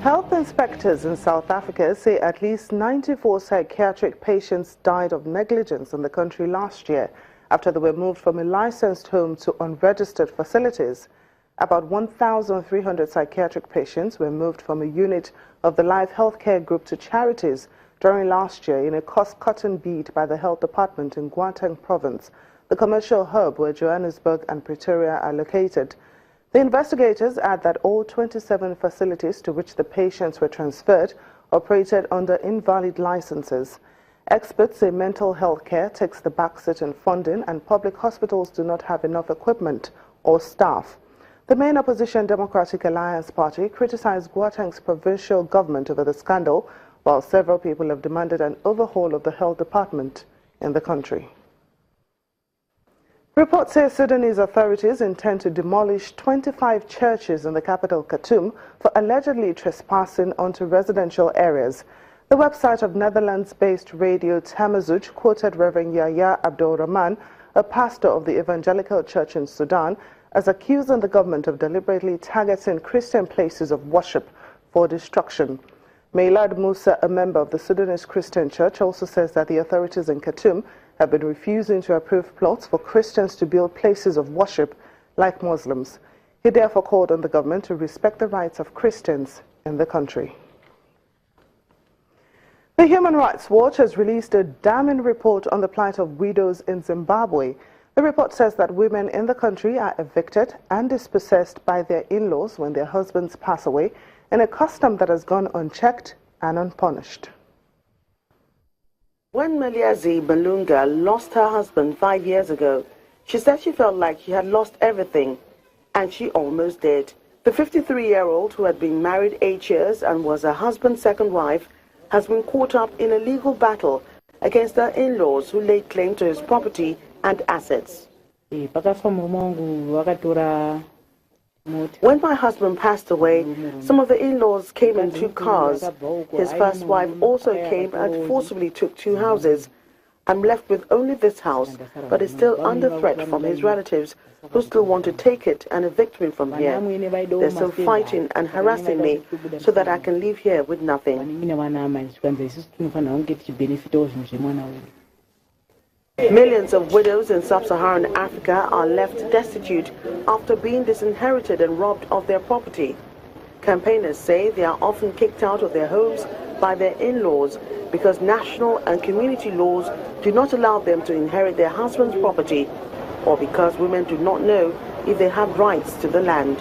Health inspectors in South Africa say at least 94 psychiatric patients died of negligence in the country last year after they were moved from a licensed home to unregistered facilities. About 1,300 psychiatric patients were moved from a unit of the Life Healthcare Group to charities during last year in a cost-cutting bid by the Health Department in Gauteng province, the commercial hub where Johannesburg and Pretoria are located. The investigators add that all 27 facilities to which the patients were transferred operated under invalid licenses. Experts say mental health care takes the backseat in funding and public hospitals do not have enough equipment or staff. The main opposition Democratic Alliance Party criticized Gauteng's provincial government over the scandal, while several people have demanded an overhaul of the health department in the country. Reports say Sudanese authorities intend to demolish 25 churches in the capital Khartoum for allegedly trespassing onto residential areas. The website of Netherlands-based Radio Tamazuj quoted Reverend Yahya Abdul Rahman, a pastor of the Evangelical Church in Sudan, as accusing the government of deliberately targeting Christian places of worship for destruction. Mailad Musa, a member of the Sudanese Christian Church, also says that the authorities in Khartoum have been refusing to approve plots for Christians to build places of worship like Muslims. He therefore called on the government to respect the rights of Christians in the country. The Human Rights Watch has released a damning report on the plight of widows in Zimbabwe. The report says that women in the country are evicted and dispossessed by their in-laws when their husbands pass away, in a custom that has gone unchecked and unpunished. When Maliazi Malunga lost her husband 5 years ago, she said she felt like she had lost everything, and she almost did. The 53-year-old, who had been married 8 years and was her husband's second wife, has been caught up in a legal battle against her in-laws who laid claim to his property and assets. When my husband passed away, some of the in-laws came in 2 cars. His first wife also came and forcibly took 2 houses. I'm left with only this house, but it's still under threat from his relatives who still want to take it and evict me from here. They're still fighting and harassing me so that I can leave here with nothing. Millions of widows in sub-Saharan Africa are left destitute after being disinherited and robbed of their property. Campaigners say they are often kicked out of their homes by their in-laws because national and community laws do not allow them to inherit their husband's property, or because women do not know if they have rights to the land.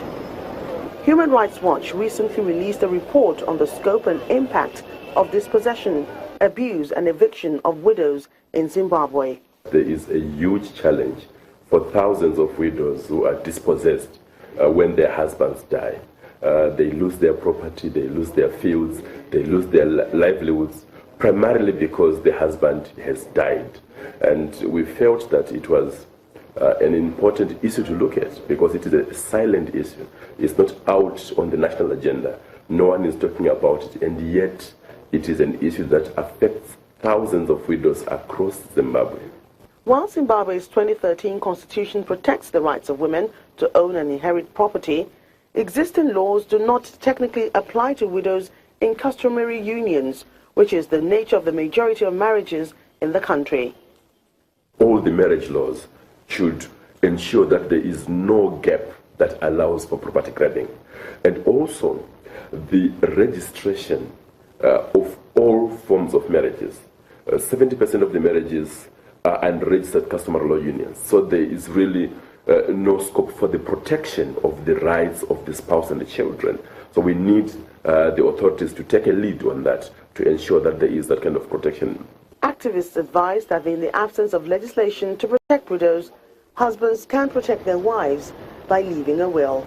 Human Rights Watch recently released a report on the scope and impact of dispossession, abuse and eviction of widows in Zimbabwe. There is a huge challenge for thousands of widows who are dispossessed when their husbands die. They lose their property, they lose their fields, they lose their livelihoods, primarily because the husband has died. And we felt that it was an important issue to look at because it is a silent issue. It's not out on the national agenda. No one is talking about it, and yet it is an issue that affects thousands of widows across Zimbabwe. While Zimbabwe's 2013 constitution protects the rights of women to own and inherit property, existing laws do not technically apply to widows in customary unions, which is the nature of the majority of marriages in the country. All the marriage laws should ensure that there is no gap that allows for property grabbing. And also the registration of all forms of marriages. 70% of the marriages are unregistered customary law unions. So there is really no scope for the protection of the rights of the spouse and the children. So we need the authorities to take a lead on that to ensure that there is that kind of protection. Activists advise that in the absence of legislation to protect widows, husbands can protect their wives by leaving a will.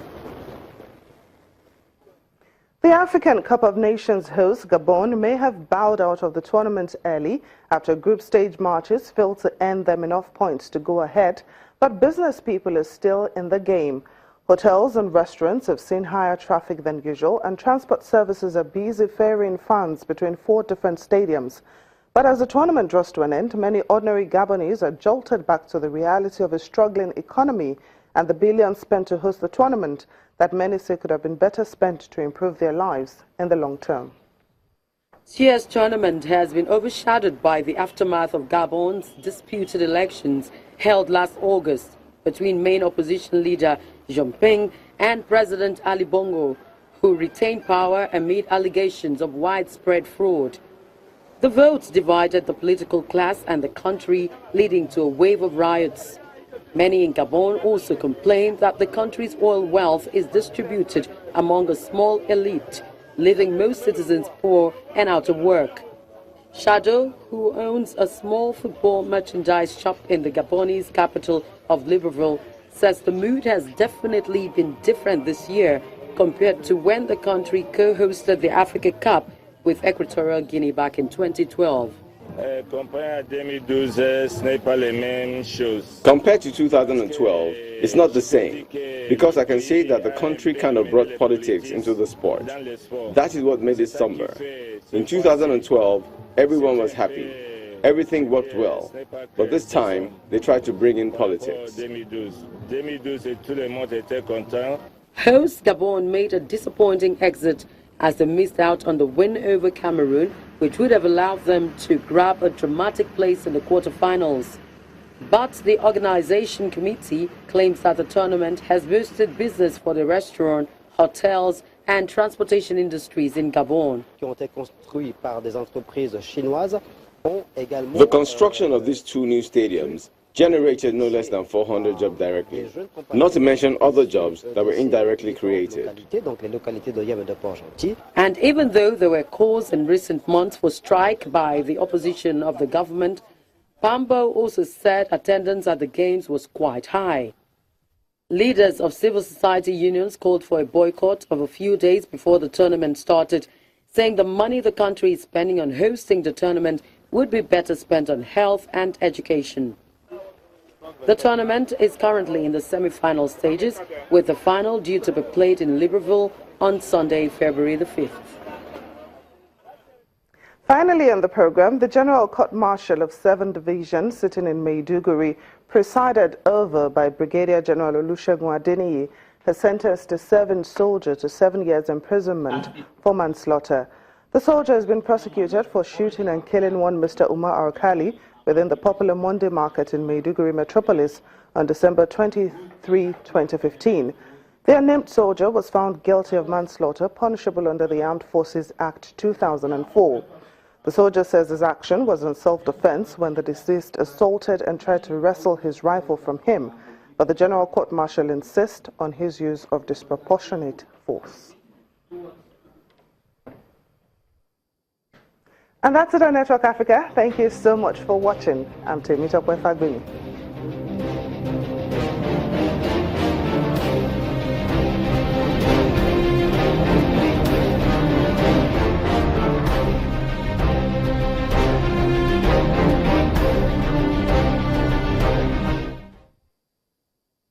The African Cup of Nations host Gabon may have bowed out of the tournament early after group stage matches failed to earn them enough points to go ahead, but business people are still in the game. Hotels and restaurants have seen higher traffic than usual, and transport services are busy ferrying fans between 4 different stadiums. But as the tournament draws to an end, many ordinary Gabonese are jolted back to the reality of a struggling economy and the billions spent to host the tournament that many say could have been better spent to improve their lives in the long term. This year's tournament has been overshadowed by the aftermath of Gabon's disputed elections held last August between main opposition leader Jean and President Ali Bongo, who retained power amid allegations of widespread fraud. The votes divided the political class and the country, leading to a wave of riots. Many in Gabon also complained that the country's oil wealth is distributed among a small elite, leaving most citizens poor and out of work. Shadow, who owns a small football merchandise shop in the Gabonese capital of Libreville, says the mood has definitely been different this year compared to when the country co-hosted the Africa Cup with Equatorial Guinea back in 2012. Compared to 2012, it's not the same, because I can say that the country kind of brought politics into the sport. That is what made it somber. In 2012, everyone was happy. Everything worked well. But this time, they tried to bring in politics. Host Gabon made a disappointing exit as they missed out on the win over Cameroon, which would have allowed them to grab a dramatic place in the quarterfinals. But the organization committee claims that the tournament has boosted business for the restaurant, hotels and transportation industries in Gabon. The construction of these two new stadiums generated no less than 400 jobs directly, not to mention other jobs that were indirectly created. And even though there were calls in recent months for strike by the opposition of the government, Pambo also said attendance at the games was quite high. Leaders of civil society unions called for a boycott of a few days before the tournament started, saying the money the country is spending on hosting the tournament would be better spent on health and education. The tournament is currently in the semi-final stages, with the final due to be played in Libreville on Sunday, February the 5th. Finally on the program, the General Court Martial of 7 Division sitting in Maiduguri, presided over by Brigadier General Olusegun Adeniyi, has sentenced a serving soldier to 7 years imprisonment for manslaughter. The soldier has been prosecuted for shooting and killing one Mr. Umar Alkali within the popular Monday market in Maiduguri metropolis on December 23, 2015. The unnamed soldier was found guilty of manslaughter, punishable under the Armed Forces Act 2004. The soldier says his action was in self-defense when the deceased assaulted and tried to wrestle his rifle from him, but the General Court Martial insists on his use of disproportionate force. And that's it on Network Africa. Thank you so much for watching. I'm Temitope Fagbemi.